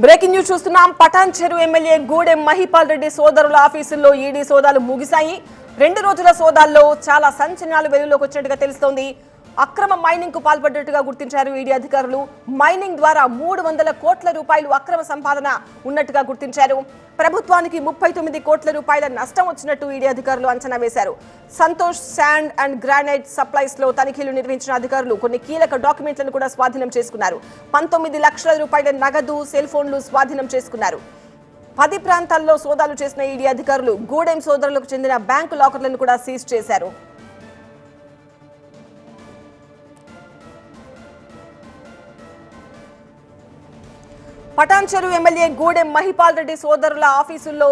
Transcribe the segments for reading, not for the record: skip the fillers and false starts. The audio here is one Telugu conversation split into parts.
బ్రేకింగ్ న్యూస్ చూస్తున్నాం. పటాన్ చెరు ఎమ్మెల్యే గూడెం మహిపాల్ రెడ్డి సోదరుల ఆఫీసుల్లో ఈడీ సోదాలు ముగిశాయి. 2 రోజుల సోదాల్లో చాలా సంచలనాలు వెలుగులోకి వచ్చినట్టుగా తెలుస్తోంది. అక్రమ మైనింగ్ కు పాల్పడ్డట్టుగా గుర్తించారు ఈడీ అధికారులు. మైనింగ్ ద్వారా 300 కోట్ల రూపాయలు అక్రమ సంపాదన ఉన్నట్టుగా గుర్తించారు. ప్రభుత్వానికి 39 కోట్ల రూపాయల నష్టం వచ్చినట్టు ఈడీ అధికారులు అంచనా వేశారు. Santosh sand and granite supplies లో తనిఖీలు నిర్వహించిన అధికారులు కొన్ని కీలక డాక్యుమెంట్లను కూడా స్వాధీనం చేసుకున్నారు. 19 లక్షల రూపాయల నగదు, సెల్ ఫోన్లు స్వాధీనం చేసుకున్నారు. 10 ప్రాంతాల్లో సోదాలు చేసిన ఈడీ అధికారులు గూడెం సోదరులకు చెందిన బ్యాంకు లాకర్లను కూడా సీజ్ చేశారు. పటాన్ చెరు ఎమ్మెల్యే గూడెం మహిపాల్ రెడ్డి సోదరుల ఆఫీసుల్లో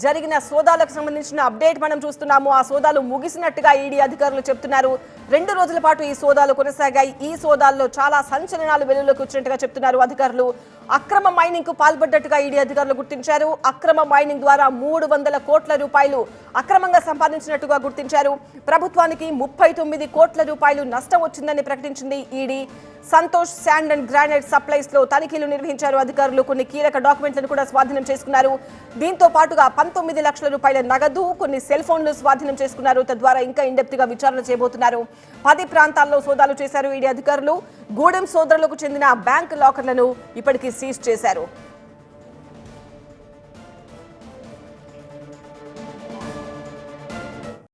జరిగిన సోదాలకు సంబంధించిన అప్డేట్ మనం చూస్తున్నాము. ఆ సోదాలు ముగిసినట్టుగా ఈడీ అధికారులు చెప్తున్నారు. 2 రోజుల పాటు ఈ సోదాలు కొనసాగాయి. ఈ సోదాల్లో చాలా సంచలనాలు వెలుగులోకి వచ్చినట్టుగా చెప్తున్నారు అధికారులు. అక్రమ మైనింగ్ కు పాల్పడ్డట్టుగా ఈడీ అధికారులు గుర్తించారు. అక్రమ మైనింగ్ ద్వారా 300 కోట్ల రూపాయలు అక్రమంగా సంపాదించినట్టుగా గుర్తించారు. ప్రభుత్వానికి 39 కోట్ల రూపాయలు నష్టం వచ్చిందని ప్రకటించింది ED. Santosh sand and granite supplies లో తనిఖీలు నిర్వహించారు అధికారులు. కొన్ని కీలక డాక్యుమెంట్లను కూడా స్వాధీనం చేసుకున్నారు. దీంతో పాటుగా 19 లక్షల రూపాయల నగదు, కొన్ని సెల్ ఫోన్లు స్వాధీనం చేసుకున్నారు. తద్వారా ఇంకా ఇండెప్త్ గా విచారణ చేయబోతున్నారు. 10 ప్రాంతాల్లో సోదాలు చేశారు ఈడీ అధికారులు. గూడెం సోదరులకు చెందిన బ్యాంక్ లాకర్లను ఇప్పటికీ సీజ్ చేశారు.